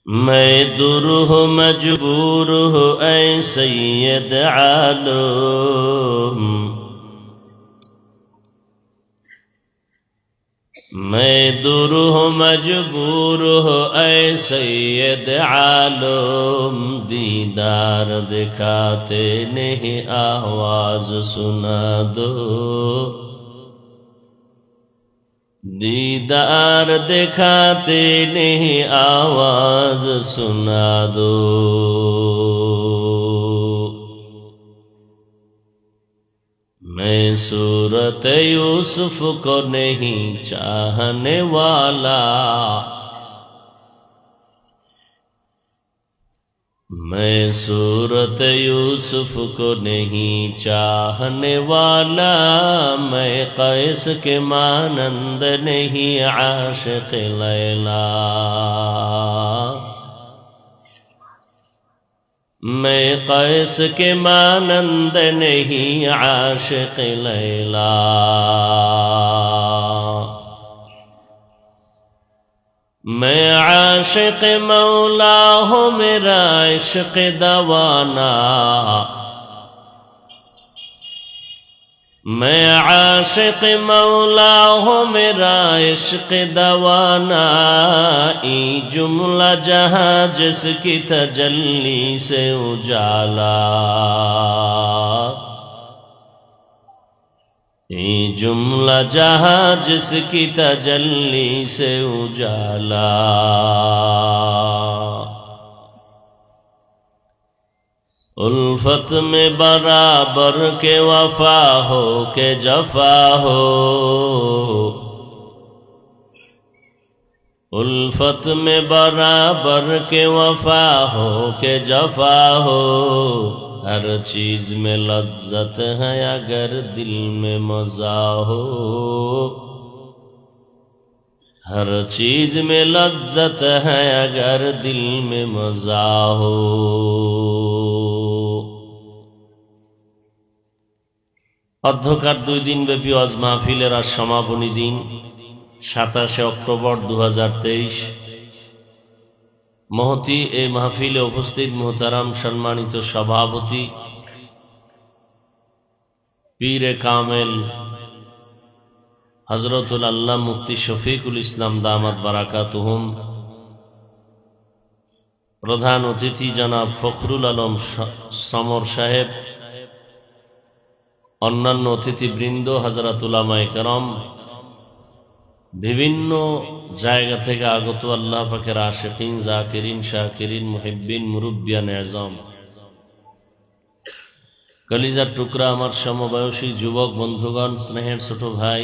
मैं दूर हो मजबूर हो ऐ सैयद आलम, मैं दूर हो मजबूर हो ऐ सैयद आलम। दीदार दिखाते नहीं आवाज सुना दो, दीदार दिखाते नहीं आवाज सुना दो। मैं सूरत यूसुफ को नहीं चाहने वाला, मैं सूरत यूसुफ को नहीं चाहने वाला। मैं कैस के मानंद नहीं आशिक लैला, मैं कैस के मानंद नहीं आशिक लैला। मैं आशिक मौला हूँ मेरा इश्क दवाना, मैं आशिक मौला हूँ मेरा इश्क दवाना। ई जुमला जहाँ जिसकी तजल्ली से उजाला, ये जुमला जहाँ जिसकी तजल्ली से उजाला। उल्फत में बराबर के वफा हो के जफा हो, उल्फत में बराबर के वफा हो के जफा हो। हर चीज में लज्जत है अगर दिल में मजा हो, हर चीज में लज्जत है अगर दिल में मजा हो। অধ্যকার 2 দিন ব্যাপী ওয়াজ মাহফিলের আজ সমাপনী দিন 27 অক্টোবর 2023। মহতি এই মাহফিলে উপস্থিত মুহতারাম সম্মানিত সভাপতি পীরে কামেল হযরতুল আল্লাহ মুফতি শফিকুল ইসলাম দামাত বারাকাতুহুম, প্রধান অতিথি জনাব ফখরুল আলম সমর সাহেব, অন্যান্য অতিথিবৃন্দ, হযরত উলামায়ে কেরাম, বিভিন্ন জায়গা থেকে আগত আল্লাহ পাকের আশিকিন, জাকিরিন, শাকিরিন, মুহিব্বিন, মুরব্বিয়ান আযম, কলিজার টুকরা আমার সমবয়সী যুবক বন্ধুগণ, স্নেহের ছোট ভাই,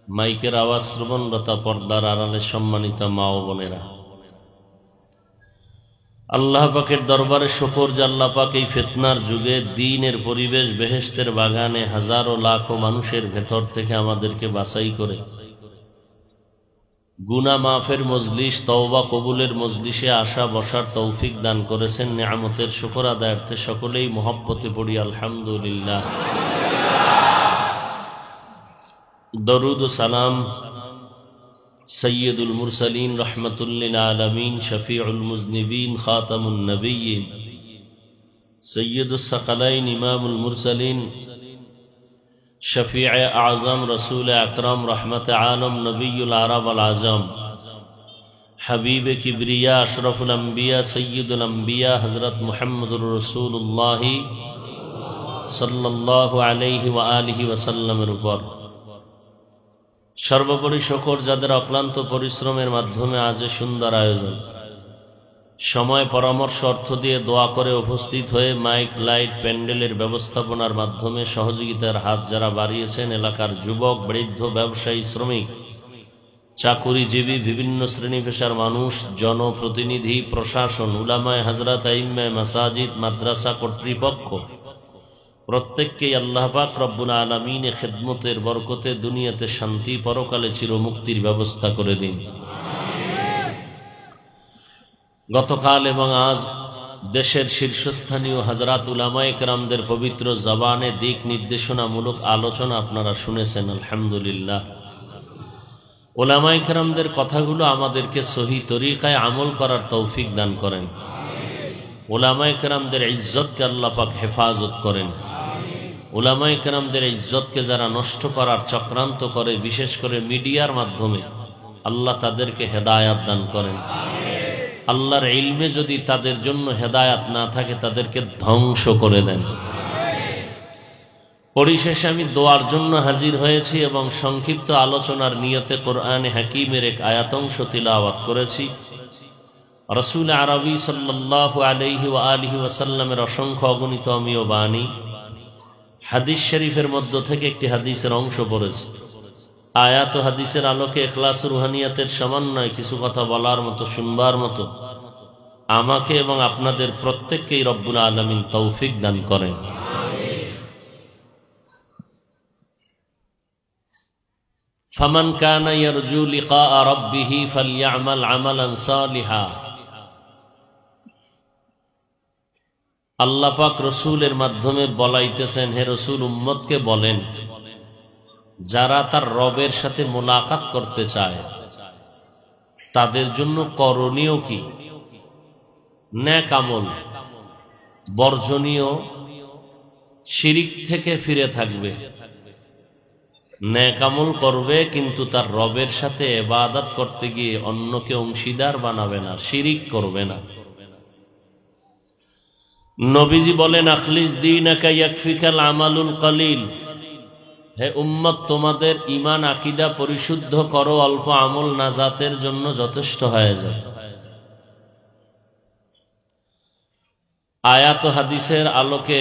মাইকের আওয়াজ শ্রবণরতা পর্দার আড়ালে সম্মানিত মা ও বোনেরা, আল্লাহ পাকের দরবারে শুকর যে আল্লাহ পাক এই ফিতনার যুগে দ্বীনের পরিবেশ, বেহেশতের বাগানে হাজারো লাখো মানুষের ভেতর থেকে আমাদেরকে বাছাই করে গুনাহ মাফের মজলিস, তওবা কবুলের মজলিসে আসা বসার তৌফিক দান করেছেন। নিয়ামতের শুকর আদায়ার্থে সকলেই মহব্বতে পড়ি আলহামদুলিল্লাহ। দরুদ ও সালাম সৈয়দুল মুরসালিন, রহমাতুল লিল আলামিন, শফিউল মুজনিবিন, খাতামুন নবিয়্যিন, সৈয়দুস সাকালাইন, ইমামুল মুরসালিন, শফিয়ে আজম, রসুল আকরম, রহমত আলম, নবীউল আরব আল আজম, হাবিব কিবরিয়া, আশরফুল আম্বিয়া, সৈয়দুল আম্বিয়া, হযরত মুহাম্মদুর রাসূলুল্লাহ সাল্লাল্লাহু আলাইহি ওয়া আলিহি ওয়াসাল্লামের উপর সর্বোপরি শুকর যাদের অক্লান্ত পরিশ্রমের মাধ্যমে আজ সুন্দর আয়োজন, সময়, পরামর্শ, অর্থ দিয়ে দোয়া করে উপস্থিত হয়ে মাইক, লাইট, প্যান্ডেলের ব্যবস্থাপনার মাধ্যমে সহযোগিতার হাত যারা বাড়িয়েছেন, এলাকার যুবক, বৃদ্ধ, ব্যবসায়ী, শ্রমিক, চাকুরিজীবী, বিভিন্ন শ্রেণী পেশার মানুষ, জনপ্রতিনিধি, প্রশাসন, উলামায়ে হযরত, আইম্মায়ে মাসাজিদ, মাদ্রাসা কর্তৃপক্ষ, প্রত্যেককেই আল্লাহ পাক রব্বুল আলামিনের খিদমতের বরকতে দুনিয়াতে শান্তি, পরকালে চিরমুক্তির ব্যবস্থা করে দিন। গতকাল এবং আজ দেশের শীর্ষস্থানীয় হযরত উলামায়ে কেরামদের পবিত্র জবানে দিক নির্দেশনামূলক আলোচনা আপনারা শুনেছেন আলহামদুলিল্লাহ। উলামায়ে কেরামদের কথাগুলো আমাদেরকে সহি তরিকায় আমল করার তৌফিক দান করেন। উলামায়ে কেরামদের ইজ্জতকে আল্লাহ পাক হেফাজত করেন। উলামায়ে কেরামদের ইজ্জতকে যারা নষ্ট করার চক্রান্ত করে, বিশেষ করে মিডিয়ার মাধ্যমে, আল্লাহ তাদেরকে হেদায়াত দান করেন। আল্লাহর ইলমে যদি তাদের জন্য হেদায়াত না থাকে, তাদেরকে ধ্বংস করে দেন। পরিশেষে আমি দোয়ার জন্য হাজির হয়েছি এবং সংক্ষিপ্ত আলোচনার নিয়তে কোরআনে হাকিমের এক আয়াতংশ তিলাওয়াত করেছি। রাসূল আরবি সাল্লাল্লাহু আলাইহি ওয়া আলিহি ওয়াসাল্লামের অসংখ্য অগণিত অমীয় বাণী, হাদিস শরীফের মধ্য থেকে একটি হাদিসের অংশ পড়েছি। আয়াত ও হাদিসের আলোকে ইখলাস রুহানিয়াতের সমন্বয়ে কিছু কথা বলার মতো, শুনবার মতো আমাকে এবং আপনাদের প্রত্যেককেই রব্বুল আলামিন তৌফিক দান করেন। ফামান কানা ইয়ারজু লিকা রাব্বিহি ফালইআমাল আমালান সালিহা। আল্লাহ পাক রসুলের মাধ্যমে বলাইতেছেন, হে রসুল, উম্মতকে বলেন, যারা তার রবের সাথে মোলাকাত করতে চায় তাদের জন্য করণীয় কি? নেক আমল, বর্জনীয় শিরিক থেকে ফিরে থাকবে। নেক আমল করবে, কিন্তু তার রবের সাথে ইবাদত করতে গিয়ে অন্যকে অংশীদার বানাবে না, শিরিক করবে না। নবীজি বলেন, আখলিস দীনাকা ইয়াকফিকাল আমালুল কলিল। হে উম্মত, তোমাদের ঈমান আকীদা পরিশুদ্ধ করো, অল্প আমল নাজাতের জন্য যথেষ্ট হয়ে যায়। আয়াত ও হাদিসের আলোকে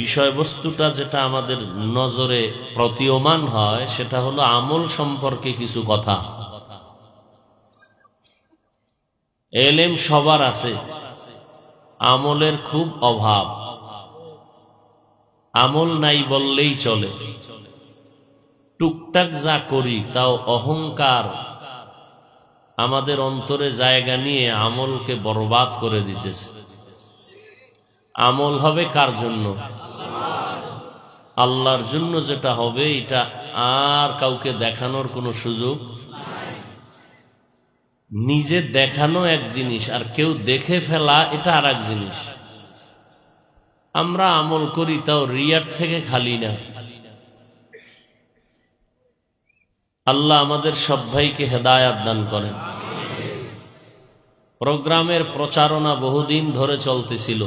বিষয়বস্তুটা যেটা আমাদের নজরে প্রতীয়মান হয়, সেটা হলো আমল সম্পর্কে কিছু কথা। এলেম সবার আছে, আমলের খুব অভাব। আমল নাই বললেই চলে। টুকটাক যা করি তাও অহংকার আমাদের অন্তরে জায়গা নিয়ে আমলকে বরবাদ করে দিতেছে। আমল হবে কার জন্য? আল্লাহর জন্য যেটা হবে, এটা আর কাউকে দেখানোর কোনো সুযোগ। নিজে দেখানো এক জিনিস, আর কেউ দেখে ফেলা এটা আর এক জিনিস। আমরা আমল করি তাও রিয়ার থেকে খালি না। আল্লাহ আমাদের সব ভাইকে হেদায়াত দান করেন। প্রোগ্রামের প্রচারণা বহুদিন ধরে চলতেছিল।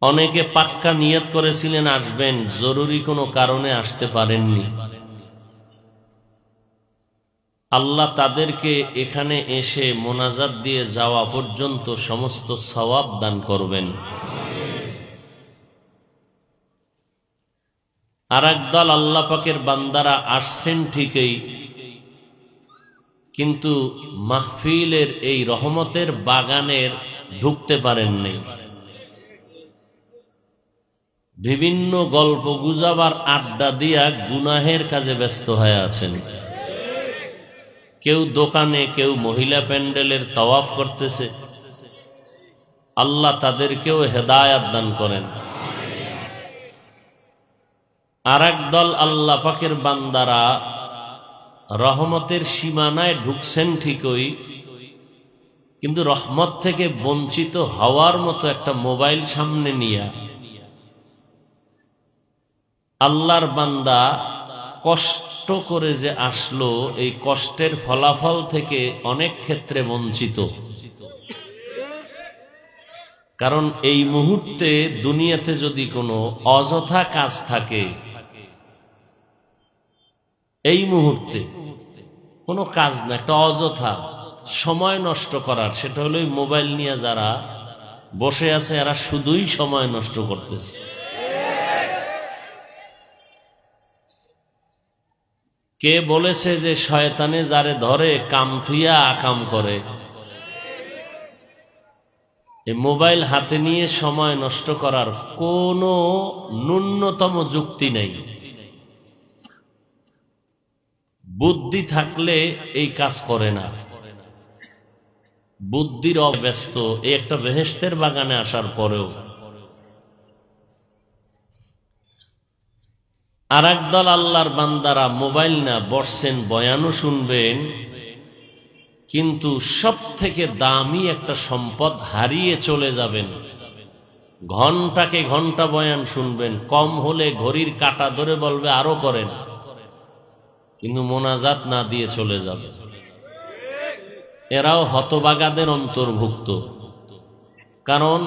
অনেকে পাক্কা নিয়ত করেছিলেন আসবেন, জরুরি কোনো কারণে আসতে পারেননি। আল্লাহ তাদেরকে এখানে এসে মোনাজাত দিয়ে যাওয়া পর্যন্ত সমস্ত সওয়াব দান করবেন। আর একদল আল্লাহ পাকের বান্দারা আসছেন ঠিকই, কিন্তু মাহফিলের এই রহমতের বাগানের ঢুকতে পারেন নাই। বিভিন্ন গল্প গুজবার আড্ডা দিয়া গুনাহের কাজে ব্যস্ত হয়ে আছেন। কেউ দোকানে, কেউ মহিলা প্যান্ডেলের তাওয়াফ করতেছে। আল্লাহ তাদেরকেও হেদায়াত দান করেন। আর একদল আল্লাহ পাকের বান্দারা রহমতের সীমানায় ঢুকছেন ঠিকই, কিন্তু রহমত থেকে বঞ্চিত হওয়ার মতো একটা মোবাইল সামনে নিয়ে আল্লাহর বান্দা কষ্ট করে যে আসলো, এই কষ্টের ফলাফল থেকে অনেক ক্ষেত্রে বঞ্চিত। কারণ এই মুহূর্তে দুনিয়াতে যদি কোনো অযথা কাজ থাকে, এই মুহূর্তে কোনো কাজ না, একটা অযথা সময় নষ্ট করার, সেটা হলো মোবাইল নিয়ে যারা বসে আছে, এরা শুধুই সময় নষ্ট করতেছে। কে বলেছে যে শয়তানে যারে ধরে কাম থুইয়া আকাম করে? এই মোবাইল হাতে নিয়ে সময় নষ্ট করার কোনো ন্যূনতম যুক্তি নেই। বুদ্ধি থাকলে এই কাজ করে না। বুদ্ধির অব্যস্ত এই একটা বেহেশতের বাগানে আসার পরেও আর একদল আল্লাহর বান্দারা মোবাইল না বসছেন, বয়ানও শুনবেন, কিন্তু সব থেকে দামি একটা সম্পদ হারিয়ে চলে যাবেন। ঘন্টাকে ঘন্টা বয়ান শুনবেন, কম হলে ঘড়ির কাঁটা ধরে বলবে আরো করেন, কিন্তু মোনাজাত না দিয়ে চলে যাবে। এরাও হতবাগাদের অন্তর্ভুক্ত, কারণ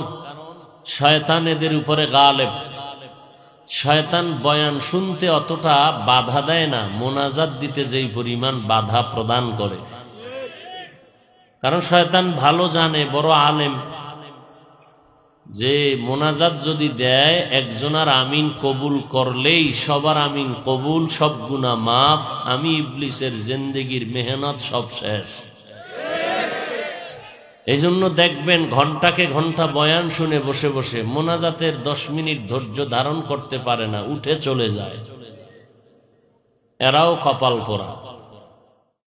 শয়তান এদের উপরে গালেব। শয়তান বয়ান শুনতে অতটা বাধা দেয় না, মোনাজাত দিতে যেই পরিমাণ বাধা প্রদান করে। কারণ শয়তান ভালো জানে, বড় আলেম, যে মোনাজাত যদি দেয় একজনার আমিন কবুল করলেই সবার আমিন কবুল, সব গুনাহ মাফ, আমি ইবলিসের জিন্দেগির মেহনত সব শেষ। এই জন্য দেখবেন ঘন্টাকে ঘন্টা বয়ান শুনে বসে বসে মোনাজাতের 10 মিনিট ধৈর্য ধারণ করতে পারে না, উঠে চলে যায়। এরাও কপাল পোড়া।